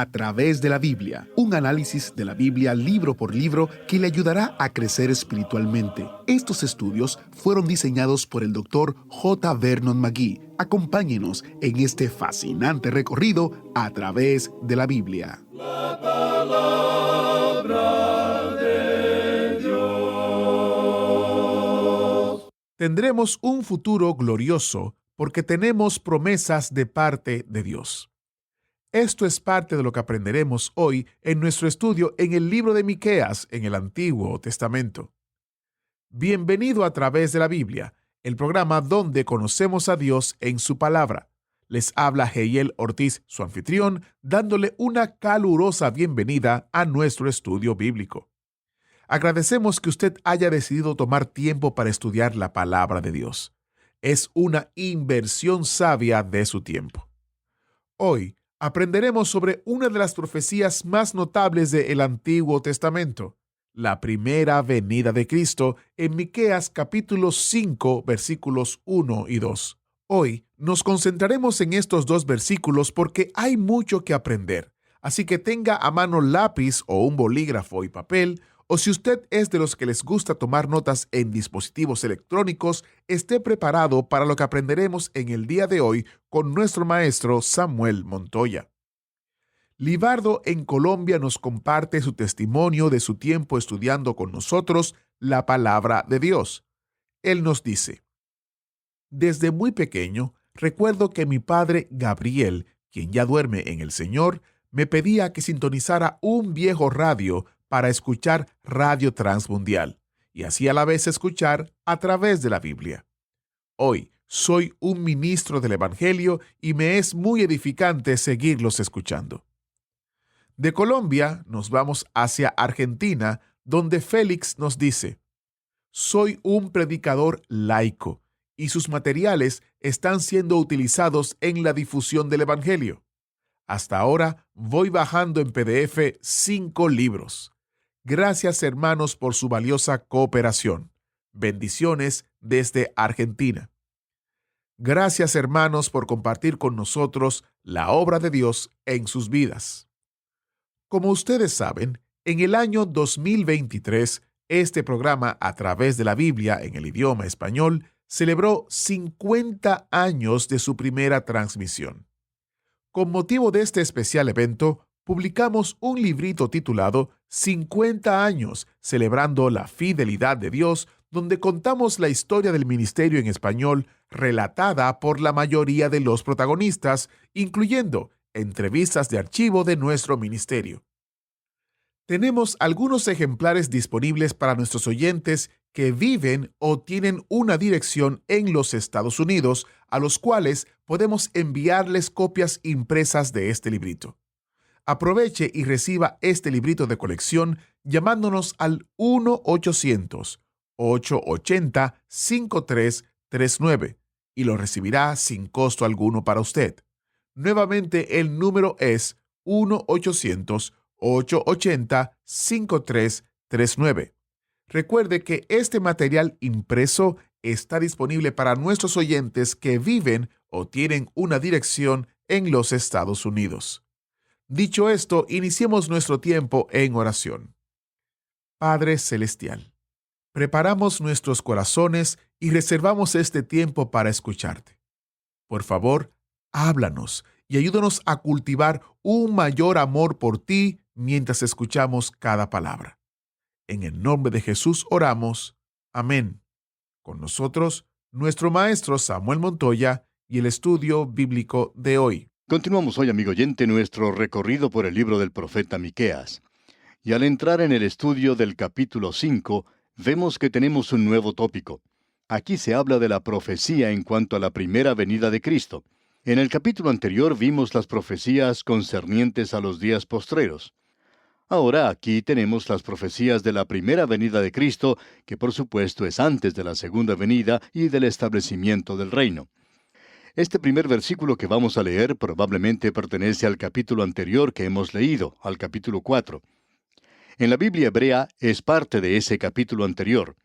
A través de la Biblia, un análisis de la Biblia libro por libro que le ayudará a crecer espiritualmente. Estos estudios fueron diseñados por el Dr. J. Vernon McGee. Acompáñenos en este fascinante recorrido a través de la Biblia. La palabra de Dios. Tendremos un futuro glorioso porque tenemos promesas de parte de Dios. Esto es parte de lo que aprenderemos hoy en nuestro estudio en el libro de Miqueas en el Antiguo Testamento. Bienvenido a través de la Biblia, el programa donde conocemos a Dios en su palabra. Les habla Heiel Ortiz, su anfitrión, dándole una calurosa bienvenida a nuestro estudio bíblico. Agradecemos que usted haya decidido tomar tiempo para estudiar la palabra de Dios. Es una inversión sabia de su tiempo. Hoy aprenderemos sobre una de las profecías más notables del Antiguo Testamento, la primera venida de Cristo, en Miqueas capítulo 5, versículos 1 y 2. Hoy nos concentraremos en estos dos versículos porque hay mucho que aprender, así que tenga a mano lápiz o un bolígrafo y papel, o si usted es de los que les gusta tomar notas en dispositivos electrónicos, esté preparado para lo que aprenderemos en el día de hoy con nuestro maestro Samuel Montoya. Libardo en Colombia nos comparte su testimonio de su tiempo estudiando con nosotros la palabra de Dios. Él nos dice: desde muy pequeño, recuerdo que mi padre Gabriel, quien ya duerme en el Señor, me pedía que sintonizara un viejo radio para escuchar Radio Transmundial y así a la vez escuchar a través de la Biblia. Hoy soy un ministro del Evangelio y me es muy edificante seguirlos escuchando. De Colombia nos vamos hacia Argentina, donde Félix nos dice: soy un predicador laico y sus materiales están siendo utilizados en la difusión del Evangelio. Hasta ahora voy bajando en PDF 5 libros. Gracias, hermanos, por su valiosa cooperación. Bendiciones desde Argentina. Gracias, hermanos, por compartir con nosotros la obra de Dios en sus vidas. Como ustedes saben, en el año 2023, este programa a través de la Biblia en el idioma español celebró 50 años de su primera transmisión. Con motivo de este especial evento, publicamos un librito titulado 50 años celebrando la fidelidad de Dios, donde contamos la historia del ministerio en español relatada por la mayoría de los protagonistas, incluyendo entrevistas de archivo de nuestro ministerio. Tenemos algunos ejemplares disponibles para nuestros oyentes que viven o tienen una dirección en los Estados Unidos, a los cuales podemos enviarles copias impresas de este librito. Aproveche y reciba este librito de colección llamándonos al 1-800-880-5339 y lo recibirá sin costo alguno para usted. Nuevamente, el número es 1-800-880-5339. Recuerde que este material impreso está disponible para nuestros oyentes que viven o tienen una dirección en los Estados Unidos. Dicho esto, iniciemos nuestro tiempo en oración. Padre Celestial, preparamos nuestros corazones y reservamos este tiempo para escucharte. Por favor, háblanos y ayúdanos a cultivar un mayor amor por ti mientras escuchamos cada palabra. En el nombre de Jesús oramos. Amén. Con nosotros, nuestro maestro Samuel Montoya y el estudio bíblico de hoy. Continuamos hoy, amigo oyente, nuestro recorrido por el libro del profeta Miqueas. Y al entrar en el estudio del capítulo 5, vemos que tenemos un nuevo tópico. Aquí se habla de la profecía en cuanto a la primera venida de Cristo. En el capítulo anterior vimos las profecías concernientes a los días postreros. Ahora aquí tenemos las profecías de la primera venida de Cristo, que por supuesto es antes de la segunda venida y del establecimiento del reino. Este primer versículo que vamos a leer probablemente pertenece al capítulo anterior que hemos leído, al capítulo 4. En la Biblia hebrea es parte de ese capítulo anterior.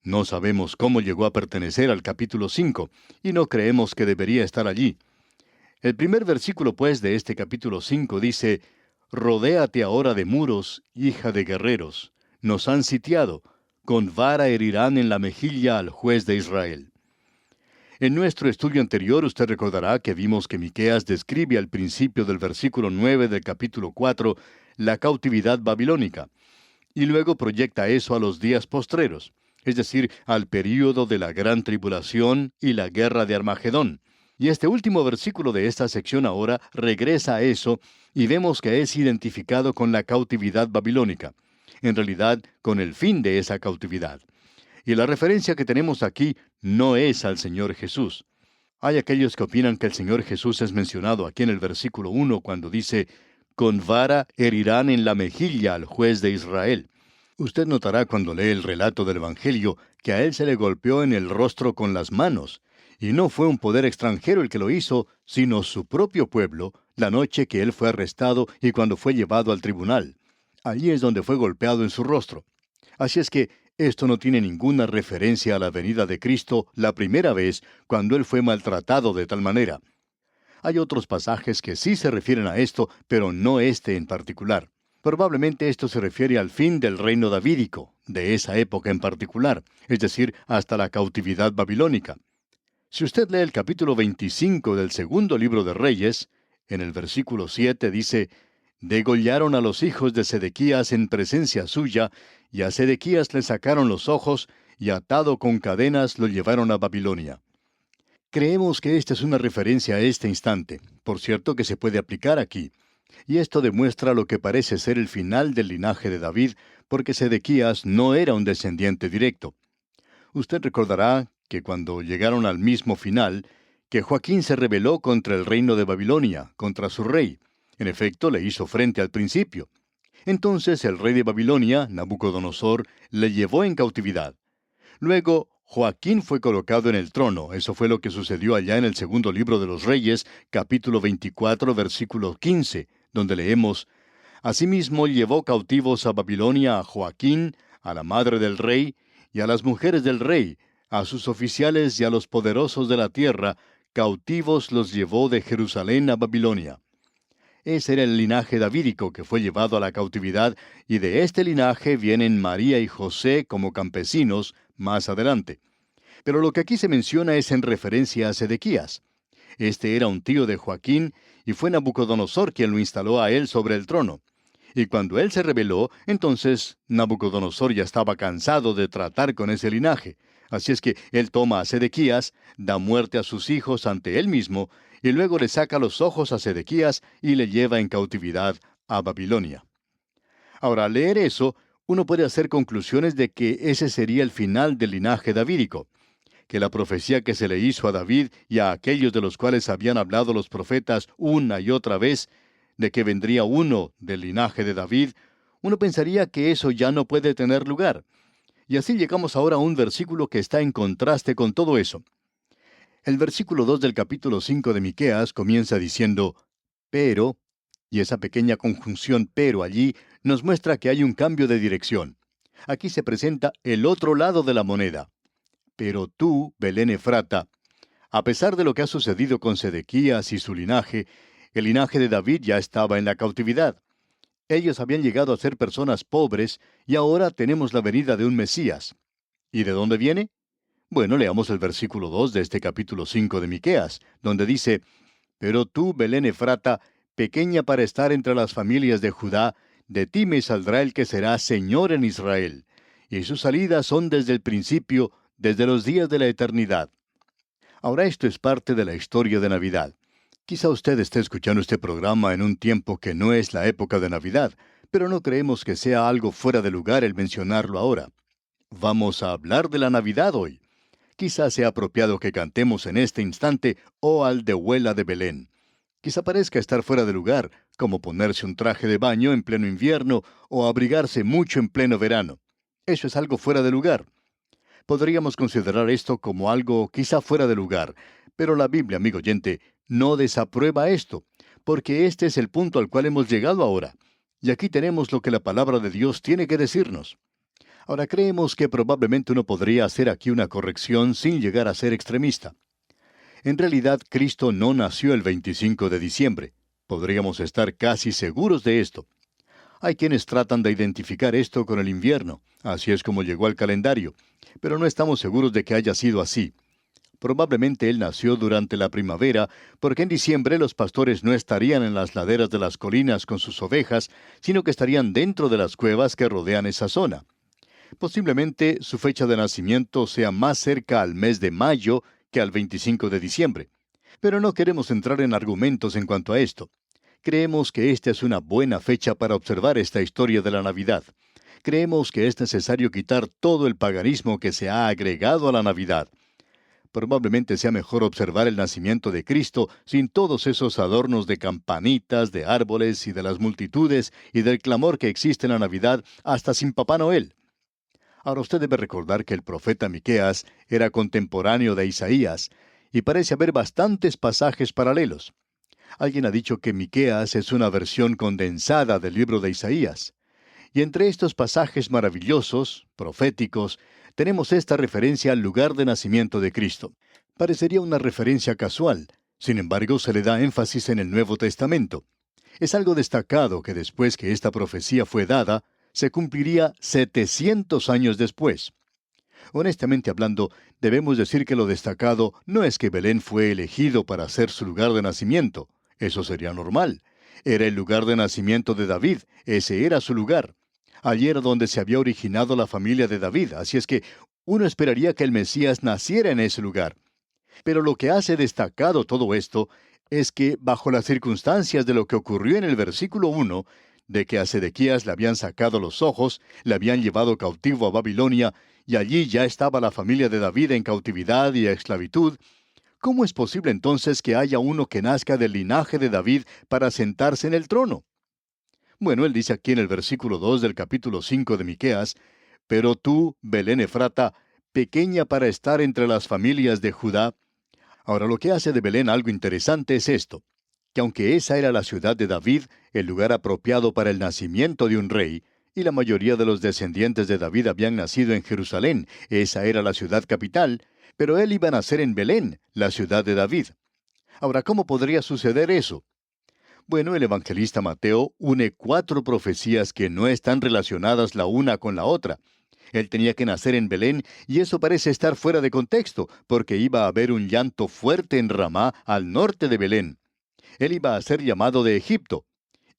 No sabemos cómo llegó a pertenecer al capítulo 5, y no creemos que debería estar allí. El primer versículo, pues, de este capítulo 5 dice: Rodéate ahora de muros, hija de guerreros. Nos han sitiado. Con vara herirán en la mejilla al juez de Israel. En nuestro estudio anterior usted recordará que vimos que Miqueas describe al principio del versículo 9 del capítulo 4 la cautividad babilónica, y luego proyecta eso a los días postreros, es decir, al período de la gran tribulación y la guerra de Armagedón. Y este último versículo de esta sección ahora regresa a eso y vemos que es identificado con la cautividad babilónica, en realidad con el fin de esa cautividad. Y la referencia que tenemos aquí no es al Señor Jesús. Hay aquellos que opinan que el Señor Jesús es mencionado aquí en el versículo 1 cuando dice, con vara herirán en la mejilla al juez de Israel. Usted notará cuando lee el relato del Evangelio que a él se le golpeó en el rostro con las manos, y no fue un poder extranjero el que lo hizo, sino su propio pueblo, la noche que él fue arrestado y cuando fue llevado al tribunal. Allí es donde fue golpeado en su rostro. Así es que esto no tiene ninguna referencia a la venida de Cristo la primera vez cuando él fue maltratado de tal manera. Hay otros pasajes que sí se refieren a esto, pero no este en particular. Probablemente esto se refiere al fin del reino davídico, de esa época en particular, es decir, hasta la cautividad babilónica. Si usted lee el capítulo 25 del segundo libro de Reyes, en el versículo 7 dice, «Degollaron a los hijos de Sedequías en presencia suya, y a Sedequías le sacaron los ojos, y atado con cadenas lo llevaron a Babilonia». Creemos que esta es una referencia a este instante, por cierto que se puede aplicar aquí. Y esto demuestra lo que parece ser el final del linaje de David, porque Sedequías no era un descendiente directo. Usted recordará que cuando llegaron al mismo final, que Joaquín se rebeló contra el reino de Babilonia, contra su rey. En efecto, le hizo frente al principio. Entonces el rey de Babilonia, Nabucodonosor, le llevó en cautividad. Luego, Joaquín fue colocado en el trono. Eso fue lo que sucedió allá en el segundo libro de los Reyes, capítulo 24, versículo 15, donde leemos, «Asimismo llevó cautivos a Babilonia a Joaquín, a la madre del rey, y a las mujeres del rey, a sus oficiales y a los poderosos de la tierra, cautivos los llevó de Jerusalén a Babilonia». Ese era el linaje davídico que fue llevado a la cautividad, y de este linaje vienen María y José como campesinos más adelante. Pero lo que aquí se menciona es en referencia a Sedequías. Este era un tío de Joaquín, y fue Nabucodonosor quien lo instaló a él sobre el trono. Y cuando él se rebeló, entonces Nabucodonosor ya estaba cansado de tratar con ese linaje. Así es que él toma a Sedequías, da muerte a sus hijos ante él mismo, y luego le saca los ojos a Sedequías y le lleva en cautividad a Babilonia. Ahora, al leer eso, uno puede hacer conclusiones de que ese sería el final del linaje davídico, que la profecía que se le hizo a David y a aquellos de los cuales habían hablado los profetas una y otra vez, de que vendría uno del linaje de David, uno pensaría que eso ya no puede tener lugar. Y así llegamos ahora a un versículo que está en contraste con todo eso. El versículo 2 del capítulo 5 de Miqueas comienza diciendo, «pero», y esa pequeña conjunción «pero» allí nos muestra que hay un cambio de dirección. Aquí se presenta el otro lado de la moneda. «Pero tú, Belén Efrata», a pesar de lo que ha sucedido con Sedequías y su linaje, el linaje de David ya estaba en la cautividad. Ellos habían llegado a ser personas pobres y ahora tenemos la venida de un Mesías. ¿Y de dónde viene? Bueno, leamos el versículo 2 de este capítulo 5 de Miqueas, donde dice, «Pero tú, Belén Efrata, pequeña para estar entre las familias de Judá, de ti me saldrá el que será Señor en Israel, y sus salidas son desde el principio, desde los días de la eternidad». Ahora esto es parte de la historia de Navidad. Quizá usted esté escuchando este programa en un tiempo que no es la época de Navidad, pero no creemos que sea algo fuera de lugar el mencionarlo ahora. Vamos a hablar de la Navidad hoy. Quizá sea apropiado que cantemos en este instante «Oh aldehuela de Belén». Quizá parezca estar fuera de lugar, como ponerse un traje de baño en pleno invierno o abrigarse mucho en pleno verano. Eso es algo fuera de lugar. Podríamos considerar esto como algo quizá fuera de lugar, pero la Biblia, amigo oyente, no desaprueba esto, porque este es el punto al cual hemos llegado ahora. Y aquí tenemos lo que la palabra de Dios tiene que decirnos. Ahora creemos que probablemente uno podría hacer aquí una corrección sin llegar a ser extremista. En realidad, Cristo no nació el 25 de diciembre. Podríamos estar casi seguros de esto. Hay quienes tratan de identificar esto con el invierno. Así es como llegó al calendario. Pero no estamos seguros de que haya sido así. Probablemente él nació durante la primavera, porque en diciembre los pastores no estarían en las laderas de las colinas con sus ovejas, sino que estarían dentro de las cuevas que rodean esa zona. Posiblemente su fecha de nacimiento sea más cerca al mes de mayo que al 25 de diciembre. Pero no queremos entrar en argumentos en cuanto a esto. Creemos que esta es una buena fecha para observar esta historia de la Navidad. Creemos que es necesario quitar todo el paganismo que se ha agregado a la Navidad. Probablemente sea mejor observar el nacimiento de Cristo sin todos esos adornos de campanitas, de árboles y de las multitudes y del clamor que existe en la Navidad, hasta sin Papá Noel. Ahora usted debe recordar que el profeta Miqueas era contemporáneo de Isaías, y parece haber bastantes pasajes paralelos. Alguien ha dicho que Miqueas es una versión condensada del libro de Isaías. Y entre estos pasajes maravillosos, proféticos, tenemos esta referencia al lugar de nacimiento de Cristo. Parecería una referencia casual, sin embargo se le da énfasis en el Nuevo Testamento. Es algo destacado que después que esta profecía fue dada, se cumpliría 700 años después. Honestamente hablando, debemos decir que lo destacado no es que Belén fue elegido para ser su lugar de nacimiento. Eso sería normal. Era el lugar de nacimiento de David, ese era su lugar. Allí era donde se había originado la familia de David, así es que uno esperaría que el Mesías naciera en ese lugar. Pero lo que hace destacado todo esto es que, bajo las circunstancias de lo que ocurrió en el versículo 1, de que a Sedequías le habían sacado los ojos, le habían llevado cautivo a Babilonia, y allí ya estaba la familia de David en cautividad y esclavitud, ¿cómo es posible entonces que haya uno que nazca del linaje de David para sentarse en el trono? Bueno, él dice aquí en el versículo 2 del capítulo 5 de Miqueas, «Pero tú, Belén Efrata, pequeña para estar entre las familias de Judá». Ahora, lo que hace de Belén algo interesante es esto, que aunque esa era la ciudad de David, el lugar apropiado para el nacimiento de un rey, y la mayoría de los descendientes de David habían nacido en Jerusalén, esa era la ciudad capital, pero él iba a nacer en Belén, la ciudad de David. Ahora, ¿cómo podría suceder eso? Bueno, el evangelista Mateo une 4 profecías que no están relacionadas la una con la otra. Él tenía que nacer en Belén, y eso parece estar fuera de contexto, porque iba a haber un llanto fuerte en Ramá, al norte de Belén. Él iba a ser llamado de Egipto.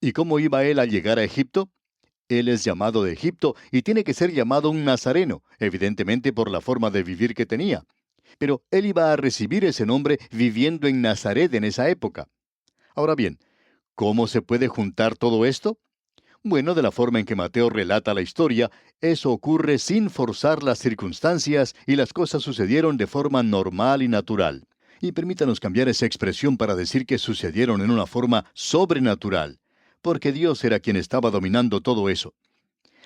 ¿Y cómo iba él a llegar a Egipto? Él es llamado de Egipto y tiene que ser llamado un nazareno, evidentemente por la forma de vivir que tenía. Pero él iba a recibir ese nombre viviendo en Nazaret en esa época. Ahora bien, ¿cómo se puede juntar todo esto? Bueno, de la forma en que Mateo relata la historia, eso ocurre sin forzar las circunstancias y las cosas sucedieron de forma normal y natural. Y permítanos cambiar esa expresión para decir que sucedieron en una forma sobrenatural, porque Dios era quien estaba dominando todo eso.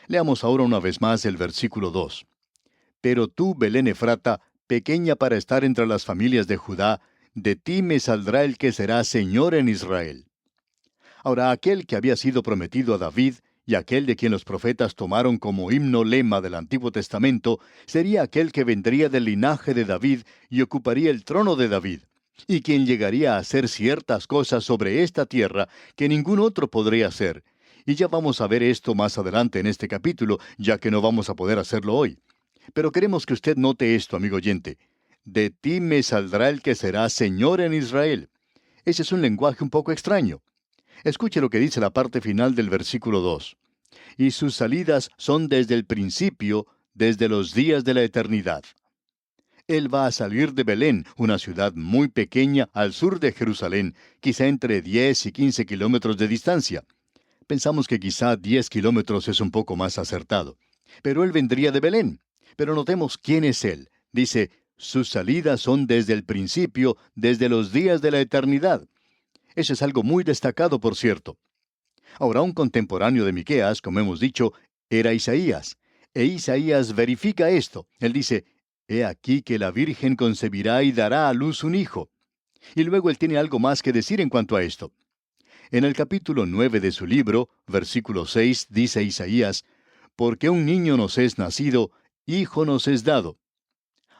Leamos ahora una vez más el versículo 2. «Pero tú, Belén Efrata, pequeña para estar entre las familias de Judá, de ti me saldrá el que será Señor en Israel». Ahora, aquel que había sido prometido a David, y aquel de quien los profetas tomaron como himno lema del Antiguo Testamento, sería aquel que vendría del linaje de David y ocuparía el trono de David, y quien llegaría a hacer ciertas cosas sobre esta tierra que ningún otro podría hacer. Y ya vamos a ver esto más adelante en este capítulo, ya que no vamos a poder hacerlo hoy. Pero queremos que usted note esto, amigo oyente. «De ti me saldrá el que será Señor en Israel». Ese es un lenguaje un poco extraño. Escuche lo que dice la parte final del versículo 2. «Y sus salidas son desde el principio, desde los días de la eternidad». Él va a salir de Belén, una ciudad muy pequeña al sur de Jerusalén, quizá entre 10 y 15 kilómetros de distancia. Pensamos que quizá 10 kilómetros es un poco más acertado. Pero él vendría de Belén. Pero notemos quién es él. Dice, «Sus salidas son desde el principio, desde los días de la eternidad». Eso es algo muy destacado, por cierto. Ahora, un contemporáneo de Miqueas, como hemos dicho, era Isaías. E Isaías verifica esto. Él dice, «He aquí que la Virgen concebirá y dará a luz un hijo». Y luego él tiene algo más que decir en cuanto a esto. En el capítulo 9 de su libro, versículo 6, dice Isaías, «Porque un niño nos es nacido, hijo nos es dado».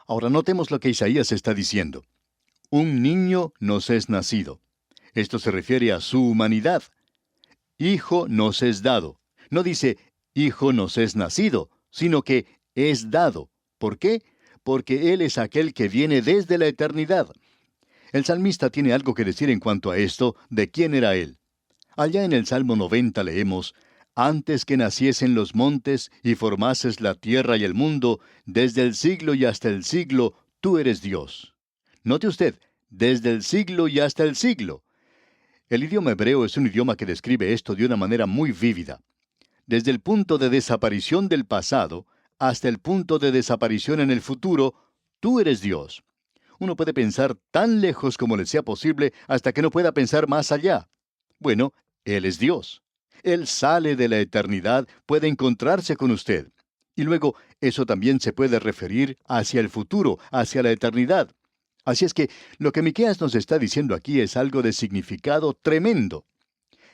Ahora notemos lo que Isaías está diciendo. Un niño nos es nacido. Esto se refiere a su humanidad. Hijo nos es dado. No dice, hijo nos es nacido, sino que es dado. ¿Por qué? Porque Él es aquel que viene desde la eternidad. El salmista tiene algo que decir en cuanto a esto, de quién era Él. Allá en el Salmo 90 leemos, antes que naciesen los montes y formases la tierra y el mundo, desde el siglo y hasta el siglo, tú eres Dios. Note usted, desde el siglo y hasta el siglo. El idioma hebreo es un idioma que describe esto de una manera muy vívida. Desde el punto de desaparición del pasado hasta el punto de desaparición en el futuro, tú eres Dios. Uno puede pensar tan lejos como le sea posible hasta que no pueda pensar más allá. Bueno, Él es Dios. Él sale de la eternidad, puede encontrarse con usted. Y luego, eso también se puede referir hacia el futuro, hacia la eternidad. Así es que lo que Miqueas nos está diciendo aquí es algo de significado tremendo.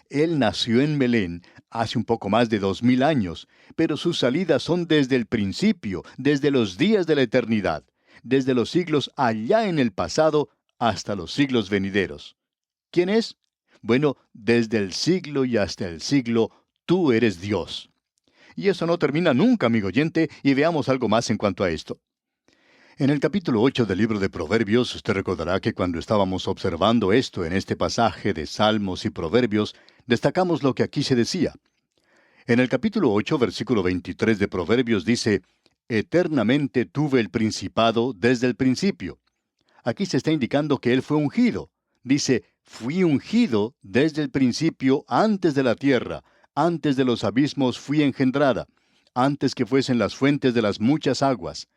Él nació en Belén hace un poco más de 2000 años, pero sus salidas son desde el principio, desde los días de la eternidad, desde los siglos allá en el pasado hasta los siglos venideros. ¿Quién es? Bueno, desde el siglo y hasta el siglo, tú eres Dios. Y eso no termina nunca, amigo oyente, y veamos algo más en cuanto a esto. En el capítulo 8 del libro de Proverbios, usted recordará que cuando estábamos observando esto en este pasaje de Salmos y Proverbios, destacamos lo que aquí se decía. En el capítulo 8, versículo 23 de Proverbios dice, eternamente tuve el principado desde el principio. Aquí se está indicando que él fue ungido. Dice, fui ungido desde el principio antes de la tierra, antes de los abismos fui engendrada, antes que fuesen las fuentes de las muchas aguas.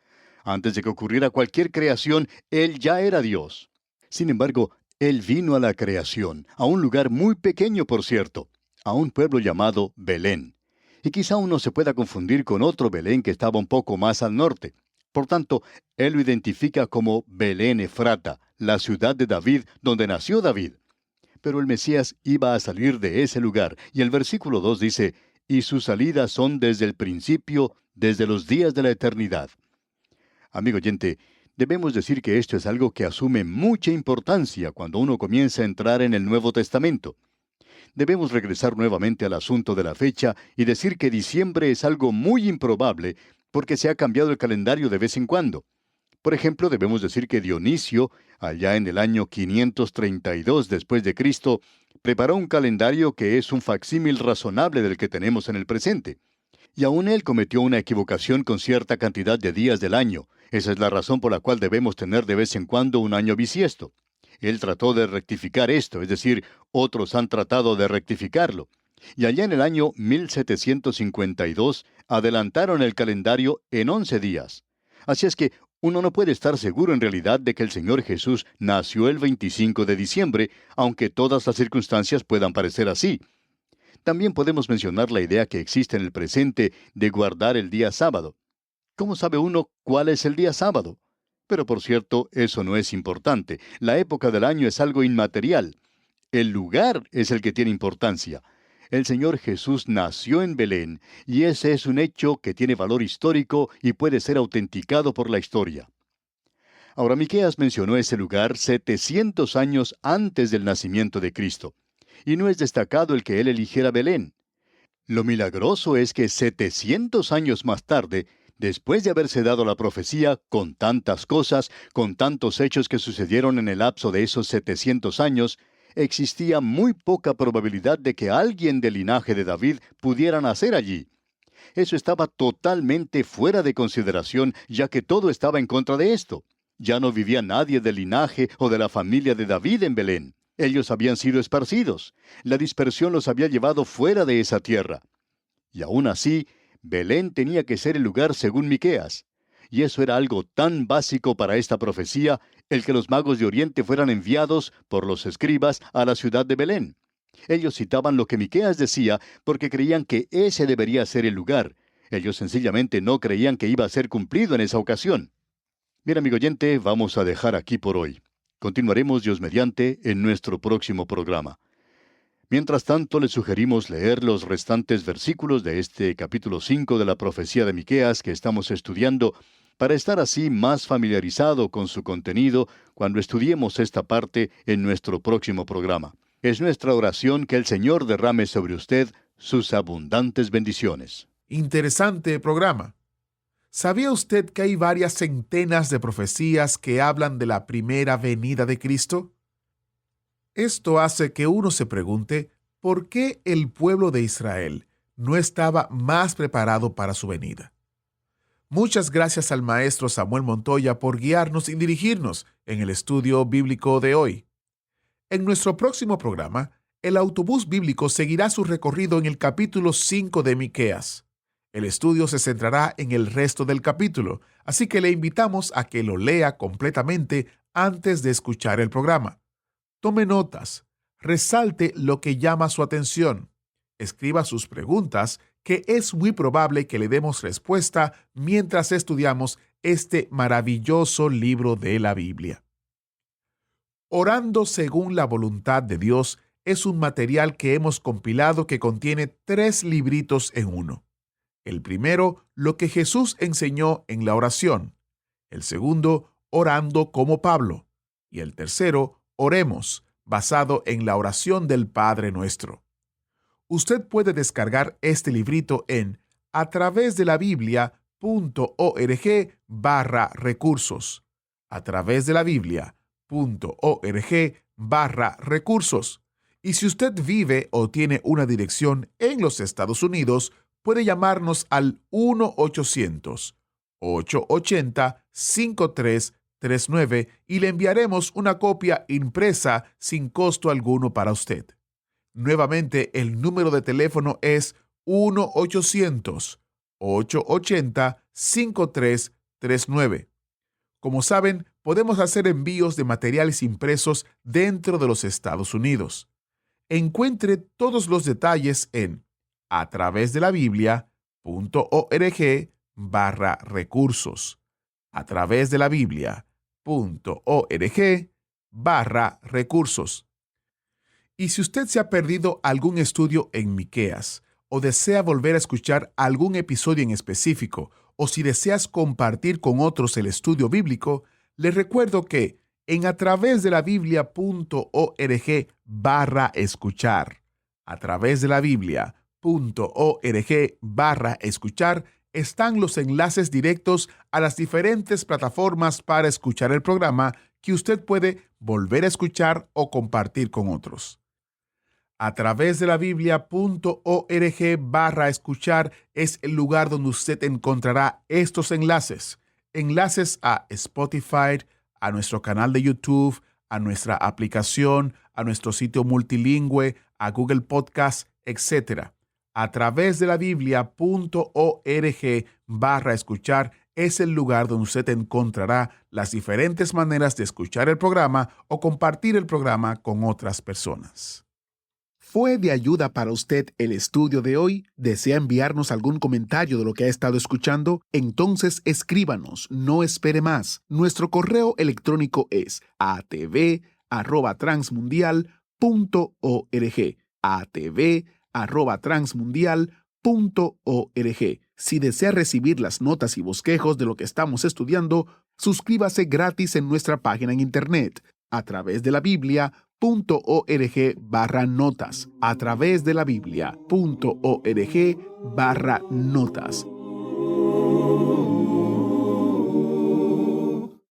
Antes de que ocurriera cualquier creación, Él ya era Dios. Sin embargo, Él vino a la creación, a un lugar muy pequeño, por cierto, a un pueblo llamado Belén. Y quizá uno se pueda confundir con otro Belén que estaba un poco más al norte. Por tanto, Él lo identifica como Belén Efrata, la ciudad de David, donde nació David. Pero el Mesías iba a salir de ese lugar, y el versículo 2 dice, y sus salidas son desde el principio, desde los días de la eternidad. Amigo oyente, debemos decir que esto es algo que asume mucha importancia cuando uno comienza a entrar en el Nuevo Testamento. Debemos regresar nuevamente al asunto de la fecha y decir que diciembre es algo muy improbable porque se ha cambiado el calendario de vez en cuando. Por ejemplo, debemos decir que Dionisio, allá en el año 532 después de Cristo, preparó un calendario que es un facsímil razonable del que tenemos en el presente. Y aún él cometió una equivocación con cierta cantidad de días del año. Esa es la razón por la cual debemos tener de vez en cuando un año bisiesto. Él trató de rectificar esto, es decir, otros han tratado de rectificarlo. Y allá en el año 1752 adelantaron el calendario en 11 días. Así es que uno no puede estar seguro en realidad de que el Señor Jesús nació el 25 de diciembre, aunque todas las circunstancias puedan parecer así. También podemos mencionar la idea que existe en el presente de guardar el día sábado. ¿Cómo sabe uno cuál es el día sábado? Pero por cierto, eso no es importante. La época del año es algo inmaterial. El lugar es el que tiene importancia. El Señor Jesús nació en Belén, y ese es un hecho que tiene valor histórico y puede ser autenticado por la historia. Ahora, Miqueas mencionó ese lugar 700 años antes del nacimiento de Cristo. Y no es destacado el que él eligiera Belén. Lo milagroso es que 700 años más tarde, después de haberse dado la profecía, con tantas cosas, con tantos hechos que sucedieron en el lapso de esos 700 años, existía muy poca probabilidad de que alguien del linaje de David pudiera nacer allí. Eso estaba totalmente fuera de consideración, ya que todo estaba en contra de esto. Ya no vivía nadie del linaje o de la familia de David en Belén. Ellos habían sido esparcidos. La dispersión los había llevado fuera de esa tierra. Y aún así, Belén tenía que ser el lugar según Miqueas. Y eso era algo tan básico para esta profecía, el que los magos de Oriente fueran enviados por los escribas a la ciudad de Belén. Ellos citaban lo que Miqueas decía porque creían que ese debería ser el lugar. Ellos sencillamente no creían que iba a ser cumplido en esa ocasión. Bien, amigo oyente, vamos a dejar aquí por hoy. Continuaremos, Dios mediante, en nuestro próximo programa. Mientras tanto, le sugerimos leer los restantes versículos de este capítulo 5 de la profecía de Miqueas que estamos estudiando, para estar así más familiarizado con su contenido cuando estudiemos esta parte en nuestro próximo programa. Es nuestra oración que el Señor derrame sobre usted sus abundantes bendiciones. Interesante programa. ¿Sabía usted que hay varias centenas de profecías que hablan de la primera venida de Cristo? Esto hace que uno se pregunte por qué el pueblo de Israel no estaba más preparado para su venida. Muchas gracias al maestro Samuel Montoya por guiarnos y dirigirnos en el estudio bíblico de hoy. En nuestro próximo programa, el autobús bíblico seguirá su recorrido en el capítulo 5 de Miqueas. El estudio se centrará en el resto del capítulo, así que le invitamos a que lo lea completamente antes de escuchar el programa. Tome notas, resalte lo que llama su atención, escriba sus preguntas, que es muy probable que le demos respuesta mientras estudiamos este maravilloso libro de la Biblia. Orando según la voluntad de Dios es un material que hemos compilado que contiene 3 libritos en uno. El primero, lo que Jesús enseñó en la oración. El segundo, orando como Pablo. Y el tercero, oremos, basado en la oración del Padre Nuestro. Usted puede descargar este librito en atravesdelabiblia.org/recursos. atravesdelabiblia.org/recursos. Y si usted vive o tiene una dirección en los Estados Unidos, puede llamarnos al 1-800-880-5339 y le enviaremos una copia impresa sin costo alguno para usted. Nuevamente, el número de teléfono es 1-800-880-5339. Como saben, podemos hacer envíos de materiales impresos dentro de los Estados Unidos. Encuentre todos los detalles en atravesdelabiblia.org/recursos. atravesdelabiblia.org/recursos. Y si usted se ha perdido algún estudio en Miqueas, o desea volver a escuchar algún episodio en específico, o si deseas compartir con otros el estudio bíblico, les recuerdo que en atravesdelabiblia.org/escuchar, atravesdelabiblia.org/escuchar, están los enlaces directos a las diferentes plataformas para escuchar el programa que usted puede volver a escuchar o compartir con otros. atravesdelabiblia.org/escuchar es el lugar donde usted encontrará estos enlaces. Enlaces a Spotify, a nuestro canal de YouTube, a nuestra aplicación, a nuestro sitio multilingüe, a Google Podcast, etc. atravesdelabiblia.org/escuchar es el lugar donde usted encontrará las diferentes maneras de escuchar el programa o compartir el programa con otras personas. ¿Fue de ayuda para usted el estudio de hoy? ¿Desea enviarnos algún comentario de lo que ha estado escuchando? Entonces escríbanos, no espere más. Nuestro correo electrónico es atv@transmundial.org. atv@transmundial.org. Si desea recibir las notas y bosquejos de lo que estamos estudiando, suscríbase gratis en nuestra página en internet atravesdelabiblia.org/notas. atravesdelabiblia.org/notas.